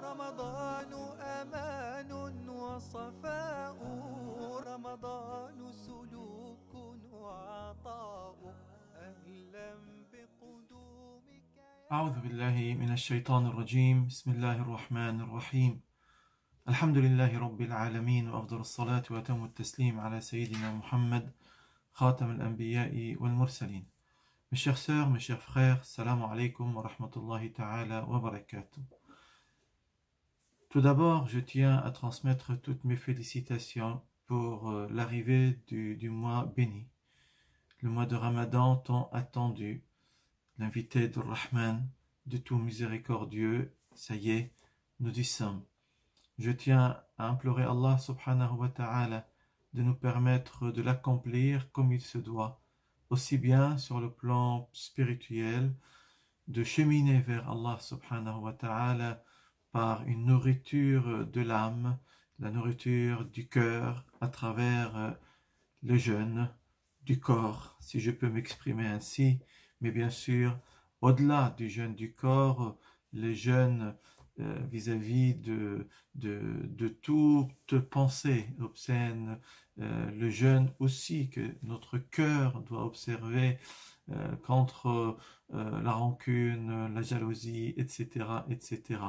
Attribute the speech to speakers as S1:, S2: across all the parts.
S1: رمضان أمان وصفاء رمضان سلوك وعطاء أهلا بقدومك
S2: أعوذ بالله من الشيطان الرجيم بسم الله الرحمن الرحيم الحمد لله رب العالمين وأفضل الصلاة وأتم التسليم على سيدنا محمد خاتم الأنبياء والمرسلين. Mes chères sœurs, mes chers frères, salam alaikum wa rahmatullahi ta'ala wa barakatuh. Tout d'abord, je tiens à transmettre toutes mes félicitations pour l'arrivée du mois béni, le mois de Ramadan tant attendu, l'invité de Rahman, de tout miséricordieux. Ça y est, nous y sommes. Je tiens à implorer Allah subhanahu wa ta'ala de nous permettre de l'accomplir comme il se doit, aussi bien sur le plan spirituel, de cheminer vers Allah subhanahu wa ta'ala par une nourriture de l'âme, la nourriture du cœur à travers le jeûne du corps, si je peux m'exprimer ainsi, mais bien sûr, au-delà du jeûne du corps, le jeûne vis-à-vis de toute pensée obscène, le jeûne aussi que notre cœur doit observer contre la rancune, la jalousie, etc., etc.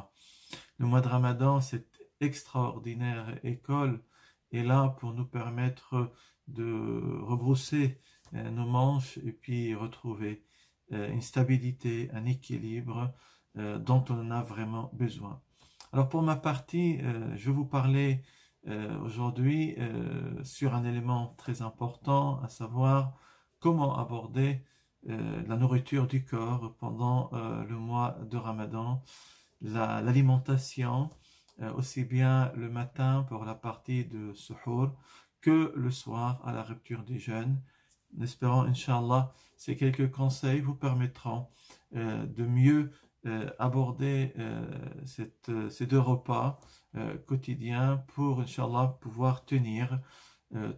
S2: Le mois de Ramadan, cette extraordinaire école est là pour nous permettre de rebrousser nos manches et puis retrouver une stabilité, un équilibre dont on en a vraiment besoin. Alors pour ma partie, je vais vous parler aujourd'hui sur un élément très important, à savoir comment aborder la nourriture du corps pendant le mois de Ramadan, l'alimentation, aussi bien le matin pour la partie de suhour que le soir à la rupture du jeûne. Espérons, Inch'Allah, ces quelques conseils vous permettront de mieux aborder ces deux repas quotidiens pour, Inch'Allah, pouvoir tenir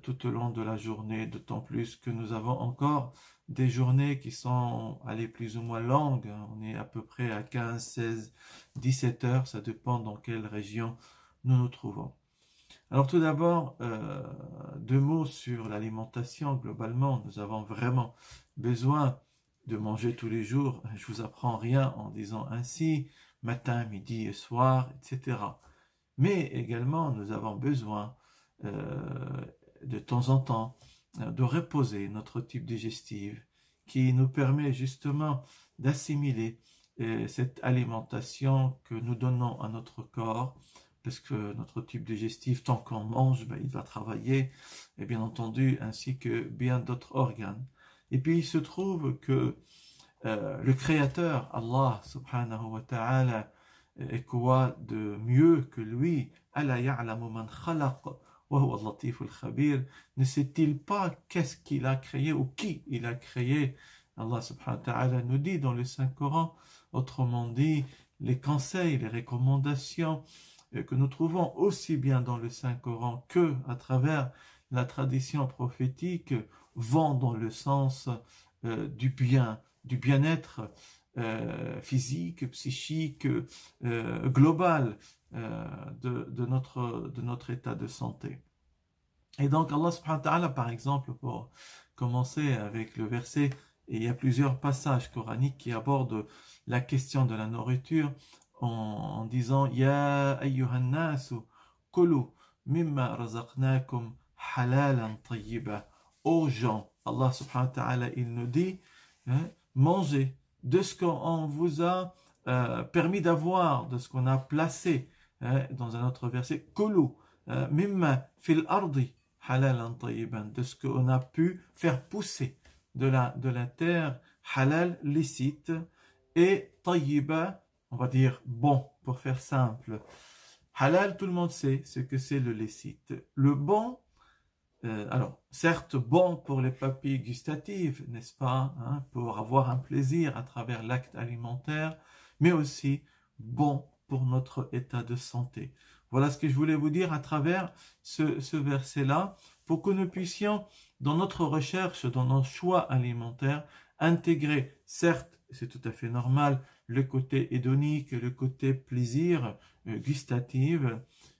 S2: tout au long de la journée, d'autant plus que nous avons encore des journées qui sont plus ou moins longues. On est à peu près à 15, 16, 17 heures, ça dépend dans quelle région nous nous trouvons. Alors tout d'abord, deux mots sur l'alimentation. Globalement, nous avons vraiment besoin de manger tous les jours. Je vous apprends rien en disant ainsi, matin, midi et soir, etc. Mais également, nous avons besoin de temps en temps de reposer notre type digestif qui nous permet justement d'assimiler cette alimentation que nous donnons à notre corps, parce que notre type digestif, tant qu'on mange, il va travailler, et bien entendu, ainsi que bien d'autres organes. Et puis il se trouve que le Créateur, Allah subhanahu wa ta'ala, est quoi de mieux que lui? Ala ya'lamu man khalaq wa huwa al-latif al-khabir. Ne sait-il pas qu'est-ce qu'il a créé ou qui il a créé? Allah subhanahu wa ta'ala nous dit dans le Saint-Coran, autrement dit, les conseils, les recommandations que nous trouvons aussi bien dans le Saint-Coran que à travers la tradition prophétique vont dans le sens du bien-être physique, psychique, global de notre état de santé. Et donc Allah subhanahu wa ta'ala, par exemple, pour commencer avec le verset, et il y a plusieurs passages coraniques qui abordent la question de la nourriture en disant Ya ayyuhan nasu kulu mimma razaqnakum halalan tayyiba. Aux gens, Allah subhanahu wa ta'ala, il nous dit mangez de ce qu'on vous a permis d'avoir, de ce qu'on a placé dans un autre verset, kulu mimma fil ardi halalan tayyiban, de ce qu'on a pu faire pousser de la terre, halal, licite, et tayyiba, on va dire bon, pour faire simple. Halal, tout le monde sait ce que c'est le licite. Le bon, alors certes bon pour les papilles gustatives, n'est-ce pas, pour avoir un plaisir à travers l'acte alimentaire, mais aussi bon pour notre état de santé. Voilà ce que je voulais vous dire à travers ce verset-là, pour que nous puissions, dans notre recherche, dans nos choix alimentaires, intégrer, certes, c'est tout à fait normal, le côté hédonique, le côté plaisir gustatif,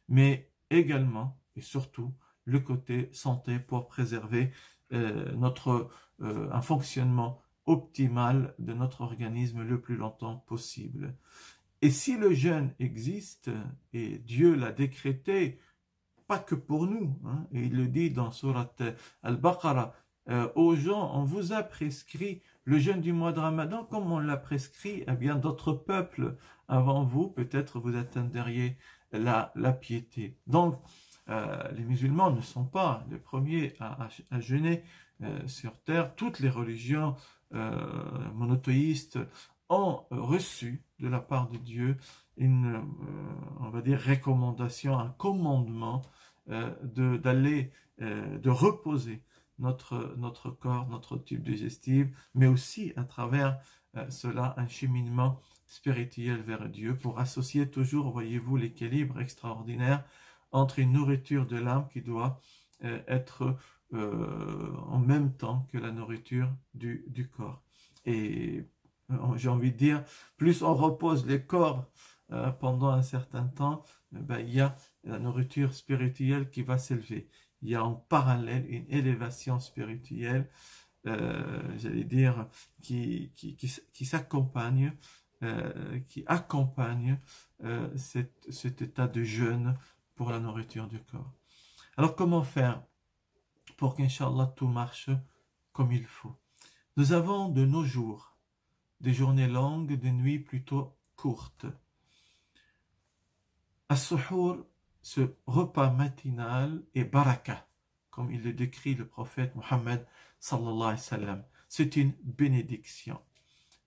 S2: mais également et surtout le côté santé pour préserver un fonctionnement optimal de notre organisme le plus longtemps possible. Et si le jeûne existe, et Dieu l'a décrété, pas que pour nous, hein, et il le dit dans Surat Al-Baqarah, aux gens, on vous a prescrit le jeûne du mois de Ramadan comme on l'a prescrit à bien d'autres peuples avant vous, peut-être vous atteindriez la piété. Donc, les musulmans ne sont pas les premiers à jeûner sur terre. Toutes les religions monothéistes ont reçu de la part de Dieu une, on va dire, recommandation, un commandement de reposer notre corps, notre tube digestif, mais aussi à travers cela un cheminement spirituel vers Dieu pour associer toujours, voyez-vous, l'équilibre extraordinaire entre une nourriture de l'âme qui doit être en même temps que la nourriture du corps. Et j'ai envie de dire, plus on repose les corps pendant un certain temps, il y a la nourriture spirituelle qui va s'élever. Il y a en parallèle une élévation spirituelle, j'allais dire, qui s'accompagne, qui accompagne cet état de jeûne pour la nourriture du corps. Alors comment faire pour qu'Inch'Allah tout marche comme il faut? Nous avons de nos jours des journées longues, des nuits plutôt courtes. As-suhour, ce repas matinal est baraka, comme il le décrit le prophète Mohammed sallallahu alayhi wa sallam. C'est une bénédiction.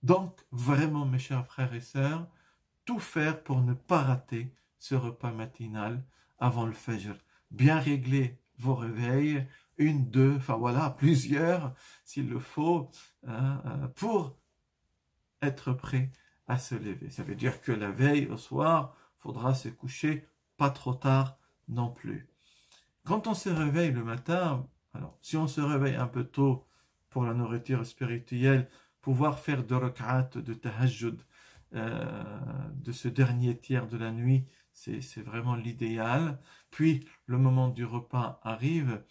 S2: Donc, vraiment, mes chers frères et sœurs, tout faire pour ne pas rater ce repas matinal avant le Fajr. Bien régler vos réveils, une, deux, enfin voilà, plusieurs, s'il le faut, pour être prêt à se lever. Ça veut dire que la veille au soir, il faudra se coucher pas trop tard non plus. Quand on se réveille le matin, alors si on se réveille un peu tôt pour la nourriture spirituelle, pouvoir faire 2 rak'at de tahajjud de ce dernier tiers de la nuit, c'est vraiment l'idéal. Puis le moment du repas arrive.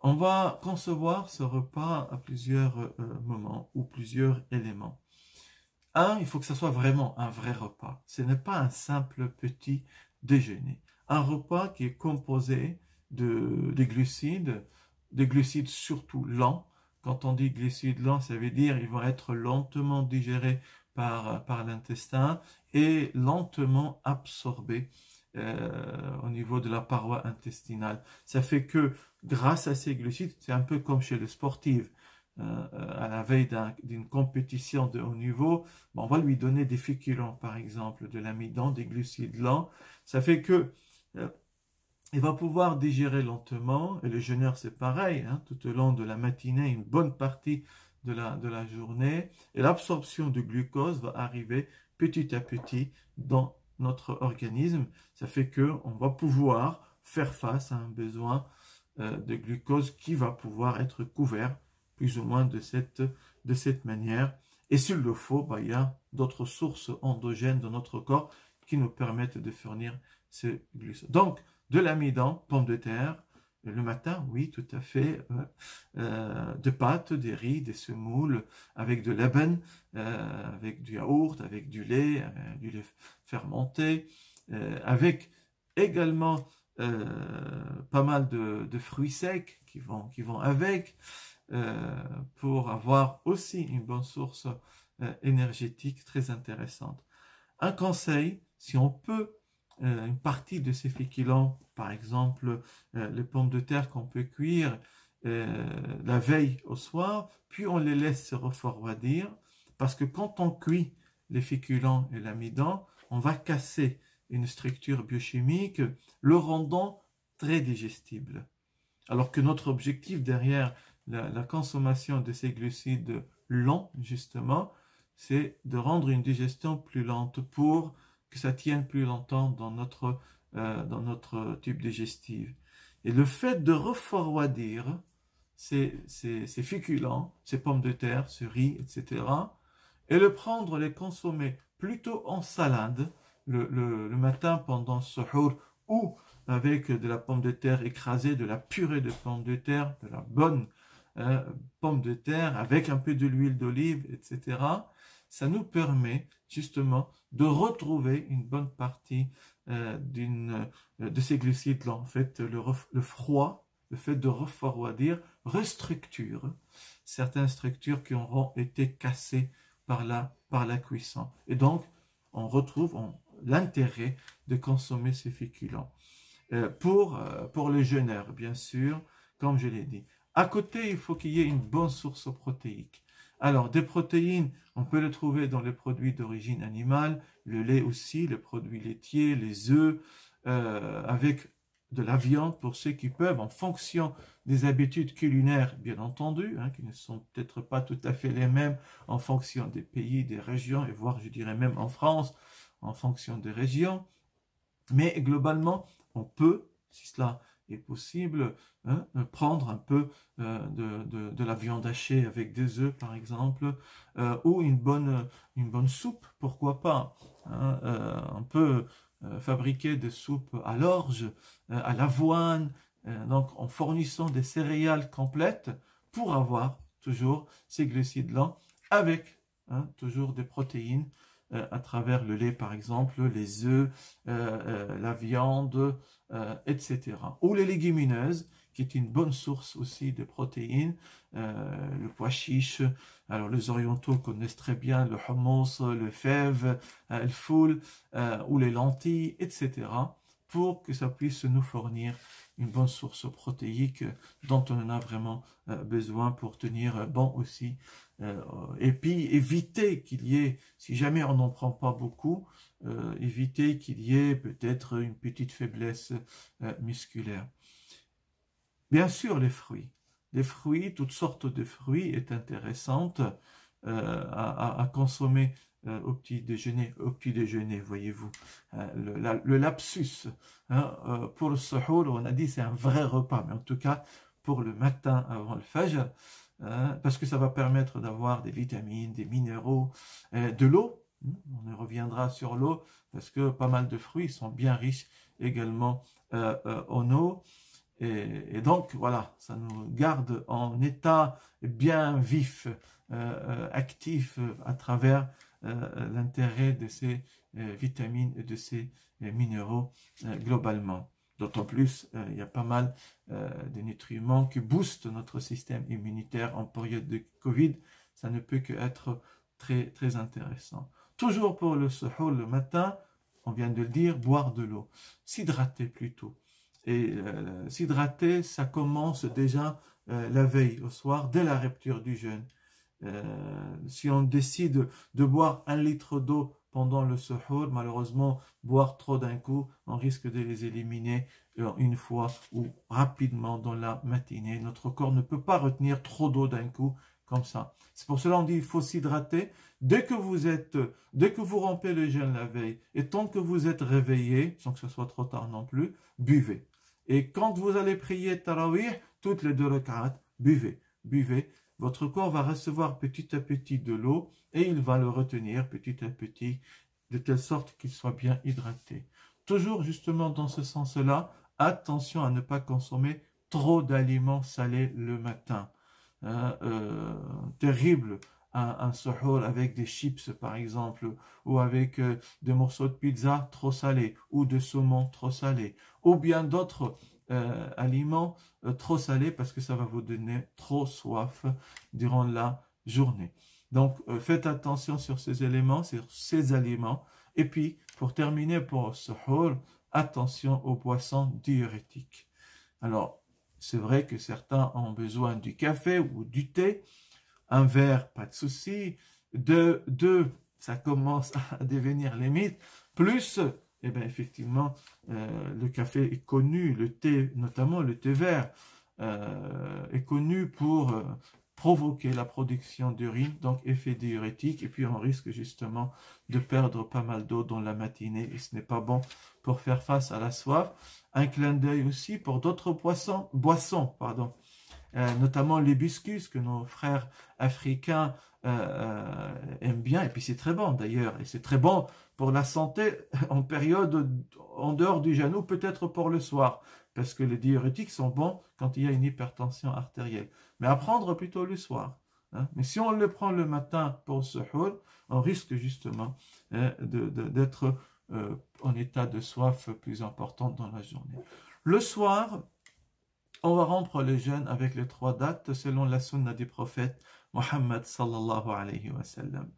S2: On va concevoir ce repas à plusieurs moments ou plusieurs éléments. Un, il faut que ce soit vraiment un vrai repas. Ce n'est pas un simple petit déjeuner. Un repas qui est composé des glucides surtout lents. Quand on dit glucides lents, ça veut dire qu'ils vont être lentement digérés par l'intestin et lentement absorbés au niveau de la paroi intestinale. Ça fait que grâce à ces glucides, c'est un peu comme chez le sportif. À la veille d'une compétition de haut niveau, on va lui donner des féculents, par exemple, de l'amidon, des glucides lents. Ça fait que il va pouvoir digérer lentement, et le jeûneur c'est pareil, hein, tout au long de la matinée, une bonne partie de la journée, et l'absorption de glucose va arriver petit à petit dans notre organisme. Ça fait qu'on va pouvoir faire face à un besoin de glucose qui va pouvoir être couvert plus ou moins de cette manière. Et s'il le faut, il y a d'autres sources endogènes dans notre corps qui nous permettent de fournir ce glucose. Donc, de l'amidon, pommes de terre, le matin, oui, tout à fait, de pâtes, des riz, des semoules, avec de l'eben, avec du yaourt, avec du lait fermenté, avec également pas mal de fruits secs qui vont avec, pour avoir aussi une bonne source énergétique très intéressante. Un conseil, si on peut, une partie de ces féculents, par exemple les pommes de terre qu'on peut cuire la veille au soir, puis on les laisse se refroidir, parce que quand on cuit les féculents et l'amidon, on va casser une structure biochimique, le rendant très digestible. Alors que notre objectif derrière la consommation de ces glucides lents, justement, c'est de rendre une digestion plus lente pour que ça tienne plus longtemps dans notre tube digestif. Et le fait de refroidir ces féculents, ces pommes de terre, ce riz, etc., et le prendre, les consommer plutôt en salade le matin pendant ce suhour ou avec de la pomme de terre écrasée, de la purée de pommes de terre, de la bonne pomme de terre avec un peu de l'huile d'olive, etc. Ça nous permet justement de retrouver une bonne partie de ces glucides-là. En fait, le froid, le fait de refroidir, restructure certaines structures qui auront été cassées par la cuisson. Et donc, on retrouve l'intérêt de consommer ces féculents. Pour les jeûneurs, bien sûr, comme je l'ai dit. À côté, il faut qu'il y ait une bonne source protéique. Alors, des protéines, on peut les trouver dans les produits d'origine animale, le lait aussi, les produits laitiers, les œufs, avec de la viande pour ceux qui peuvent, en fonction des habitudes culinaires, bien entendu, qui ne sont peut-être pas tout à fait les mêmes en fonction des pays, des régions, et voire, je dirais même en France, en fonction des régions. Mais globalement, on peut, si cela est possible, prendre un peu de la viande hachée avec des œufs, par exemple, ou une bonne soupe, pourquoi pas. On peut fabriquer des soupes à l'orge, à l'avoine, donc en fournissant des céréales complètes pour avoir toujours ces glucides-là avec toujours des protéines à travers le lait par exemple, les œufs, la viande, etc. Ou les légumineuses, qui est une bonne source aussi de protéines, le pois chiche, alors les orientaux connaissent très bien le hummus, le fève, le foul, ou les lentilles, etc. pour que ça puisse nous fournir une bonne source protéique dont on en a vraiment besoin pour tenir bon aussi. Et puis éviter qu'il y ait, si jamais on n'en prend pas beaucoup, éviter qu'il y ait peut-être une petite faiblesse musculaire. Bien sûr, les fruits, toutes sortes de fruits est intéressante à consommer au petit déjeuner, voyez-vous. Le lapsus, pour le suhour, on a dit c'est un vrai repas, mais en tout cas pour le matin avant le fajr, parce que ça va permettre d'avoir des vitamines, des minéraux, de l'eau. On y reviendra sur l'eau, parce que pas mal de fruits sont bien riches également en eau. Et donc, voilà, ça nous garde en état bien vif, actif à travers l'intérêt de ces vitamines et de ces minéraux globalement. D'autant plus, il y a pas mal de nutriments qui boostent notre système immunitaire en période de Covid. Ça ne peut qu'être très, très intéressant. Toujours pour le suhour le matin, on vient de le dire, boire de l'eau. S'hydrater plutôt. Et s'hydrater, ça commence déjà la veille, au soir, dès la rupture du jeûne. Si on décide de boire 1 litre d'eau pendant le suhour, malheureusement, boire trop d'un coup, on risque de les éliminer une fois ou rapidement dans la matinée. Notre corps ne peut pas retenir trop d'eau d'un coup comme ça. C'est pour cela qu'on dit qu'il faut s'hydrater dès que vous rompez le jeûne la veille et tant que vous êtes réveillé, sans que ce soit trop tard non plus, buvez. Et quand vous allez prier Tarawih, toutes les 2 rak'at, buvez. Votre corps va recevoir petit à petit de l'eau et il va le retenir petit à petit de telle sorte qu'il soit bien hydraté. Toujours justement dans ce sens-là, attention à ne pas consommer trop d'aliments salés le matin. Terrible un suhour avec des chips par exemple, ou avec des morceaux de pizza trop salés, ou de saumon trop salé, ou bien d'autres aliments trop salés parce que ça va vous donner trop soif durant la journée. Donc faites attention sur ces éléments, sur ces aliments. Et puis pour terminer pour ce suhour, attention aux boissons diurétiques. Alors c'est vrai que certains ont besoin du café ou du thé. Un verre, pas de souci. Deux, ça commence à devenir limite. Plus, eh bien, effectivement, le café est connu, le thé, notamment le thé vert, est connu pour provoquer la production d'urine, donc effet diurétique, et puis on risque justement de perdre pas mal d'eau dans la matinée, et ce n'est pas bon pour faire face à la soif. Un clin d'œil aussi pour d'autres boissons, notamment l'hibiscus que nos frères africains aiment bien, et puis c'est très bon d'ailleurs, et c'est très bon pour la santé en période, en dehors du jeûne, ou peut-être pour le soir, parce que les diurétiques sont bons quand il y a une hypertension artérielle, mais à prendre plutôt le soir. Hein. Mais si on le prend le matin pour le suhour, on risque justement d'être en état de soif plus important dans la journée. Le soir, on va rompre le jeûne avec les 3 dates selon la sunna du prophète Mohammed sallallahu alayhi wa sallam.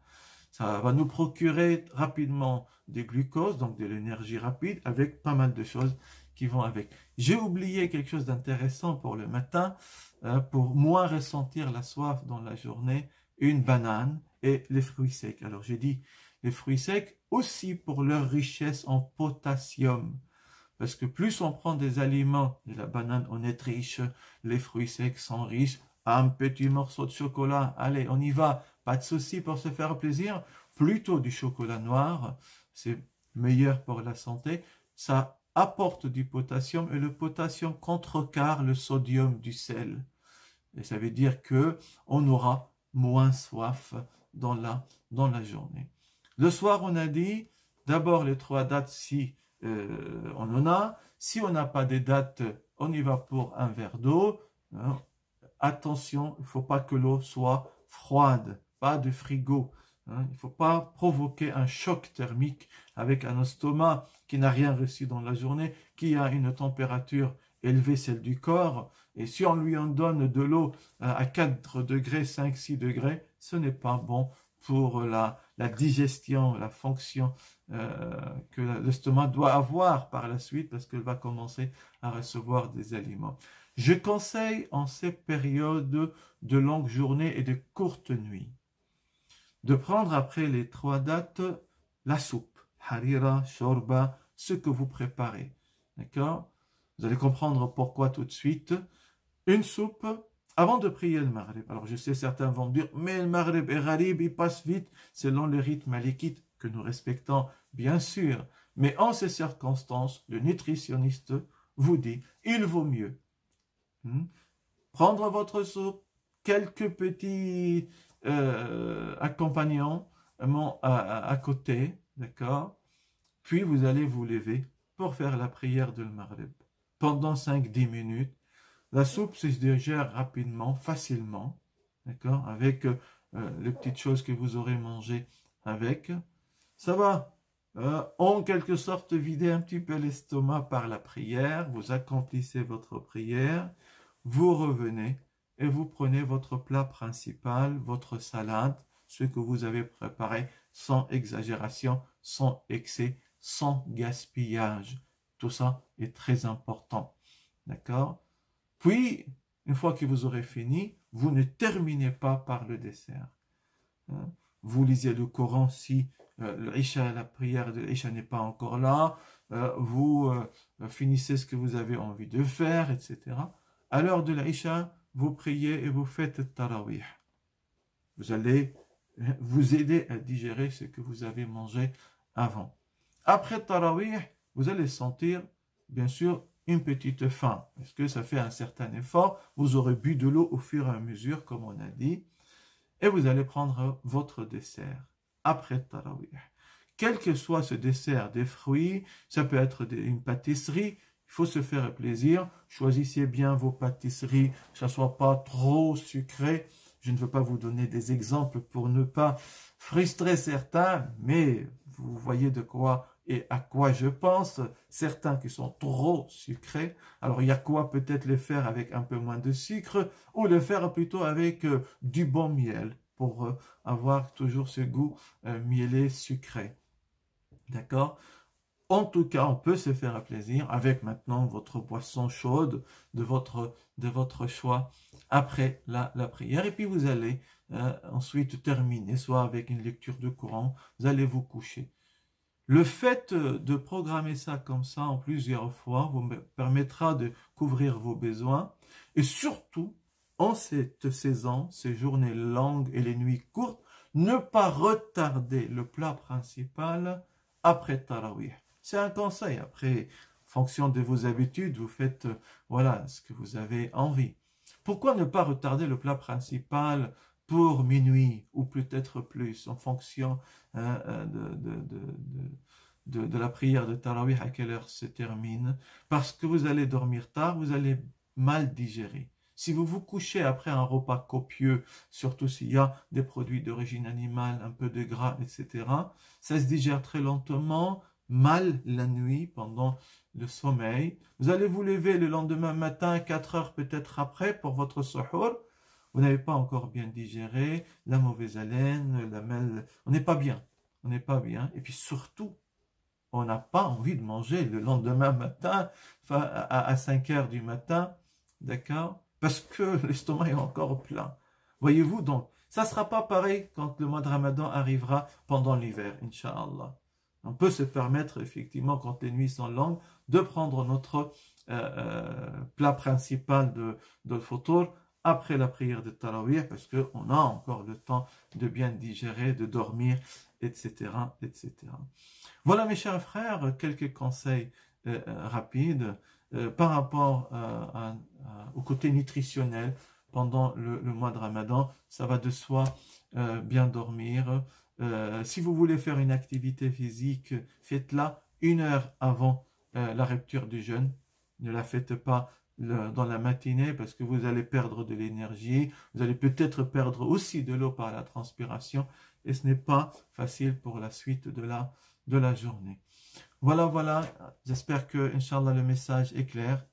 S2: Ça va nous procurer rapidement du glucose, donc de l'énergie rapide, avec pas mal de choses qui vont avec. J'ai oublié quelque chose d'intéressant pour le matin, pour moins ressentir la soif dans la journée, une banane et les fruits secs. Alors j'ai dit les fruits secs aussi pour leur richesse en potassium. Parce que plus on prend des aliments, et la banane on est riche, les fruits secs sont riches, un petit morceau de chocolat, allez on y va, pas de souci pour se faire plaisir, plutôt du chocolat noir, c'est meilleur pour la santé, ça apporte du potassium et le potassium contrecarre le sodium du sel. Et ça veut dire que on aura moins soif dans la journée. Le soir on a dit, d'abord les 3 dates si on en a. Si on n'a pas des dates, on y va pour un verre d'eau. Hein. Attention, il ne faut pas que l'eau soit froide, pas de frigo. Hein. Il ne faut pas provoquer un choc thermique avec un estomac qui n'a rien reçu dans la journée, qui a une température élevée, celle du corps. Et si on lui en donne de l'eau à 4 degrés, 5, 6 degrés, ce n'est pas bon pour la digestion, la fonction que l'estomac doit avoir par la suite parce qu'elle va commencer à recevoir des aliments. Je conseille en ces périodes de longues journées et de courtes nuits de prendre après les 3 dates la soupe, harira, shorba, ce que vous préparez. D'accord? Vous allez comprendre pourquoi tout de suite. Une soupe avant de prier le Maghrib. Alors je sais, certains vont dire, mais le Maghrib et Gharib, il passe vite selon le rythme malikite que nous respectons, bien sûr. Mais en ces circonstances, le nutritionniste vous dit, il vaut mieux prendre votre soupe, quelques petits accompagnants à côté, d'accord? Puis vous allez vous lever pour faire la prière de Maghrib. Pendant 5-10 minutes, la soupe se digère rapidement, facilement, d'accord? Avec les petites choses que vous aurez mangées avec. Ça va en quelque sorte vider un petit peu l'estomac par la prière. Vous accomplissez votre prière, vous revenez et vous prenez votre plat principal, votre salade, ce que vous avez préparé sans exagération, sans excès, sans gaspillage. Tout ça est très important. D'accord? Puis, une fois que vous aurez fini, vous ne terminez pas par le dessert. Vous lisez le Coran si la prière de l'Isha n'est pas encore là. Vous finissez ce que vous avez envie de faire, etc. À l'heure de l'Isha, vous priez et vous faites tarawih. Vous allez vous aider à digérer ce que vous avez mangé avant. Après tarawih, vous allez sentir, bien sûr, une petite faim. Parce que ça fait un certain effort. Vous aurez bu de l'eau au fur et à mesure, comme on a dit. Et vous allez prendre votre dessert après tarawih. Quel que soit ce dessert, des fruits, ça peut être une pâtisserie. Il faut se faire plaisir. Choisissez bien vos pâtisseries, que ça ne soit pas trop sucré. Je ne veux pas vous donner des exemples pour ne pas frustrer certains, mais vous voyez de quoi et à quoi je pense. Certains qui sont trop sucrés. Alors il y a quoi peut-être les faire avec un peu moins de sucre ou le faire plutôt avec du bon miel pour avoir toujours ce goût mielé sucré. D'accord? En tout cas, on peut se faire plaisir avec maintenant votre boisson chaude de votre choix après la prière. Et puis vous allez ensuite terminer, soit avec une lecture de Coran, vous allez vous coucher. Le fait de programmer ça comme ça en plusieurs fois vous permettra de couvrir vos besoins. Et surtout, en cette saison, ces journées longues et les nuits courtes, ne pas retarder le plat principal après Tarawih. C'est un conseil. Après, en fonction de vos habitudes, vous faites voilà ce que vous avez envie. Pourquoi ne pas retarder le plat principal pour minuit ou peut-être plus en fonction de la prière de Tarawih, à quelle heure se termine? Parce que vous allez dormir tard, vous allez mal digérer. Si vous vous couchez après un repas copieux, surtout s'il y a des produits d'origine animale, un peu de gras, etc., ça se digère très lentement, mal la nuit pendant le sommeil. Vous allez vous lever le lendemain matin, 4 heures peut-être après, pour votre suhoor. Vous n'avez pas encore bien digéré, la mauvaise haleine, la mêle. On n'est pas bien. On n'est pas bien. Et puis surtout, on n'a pas envie de manger le lendemain matin, à 5 heures du matin, d'accord? Parce que l'estomac est encore plein. Voyez-vous, donc, ça ne sera pas pareil quand le mois de Ramadan arrivera pendant l'hiver, Inch'Allah. On peut se permettre, effectivement, quand les nuits sont longues, de prendre notre plat principal de foutour après la prière de Tarawih, parce qu'on a encore le temps de bien digérer, de dormir, etc., etc. Voilà, mes chers frères, quelques conseils rapides par rapport au côté nutritionnel pendant le mois de Ramadan. Ça va de soi, bien dormir. Si vous voulez faire une activité physique, faites-la 1 heure avant la rupture du jeûne. Ne la faites pas dans la matinée parce que vous allez perdre de l'énergie. Vous allez peut-être perdre aussi de l'eau par la transpiration et ce n'est pas facile pour la suite de la journée. Voilà. J'espère que, Inch'Allah, le message est clair.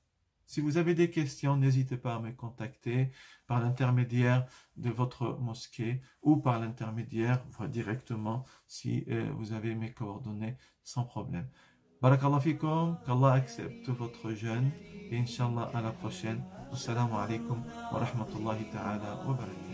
S2: Si vous avez des questions, n'hésitez pas à me contacter par l'intermédiaire de votre mosquée ou par l'intermédiaire, voire directement, si vous avez mes coordonnées, sans problème. Barakallah fikum, qu'Allah accepte votre jeûne et Inch'Allah à la prochaine. Assalamu alaikum wa rahmatullahi ta'ala wa barakatuh.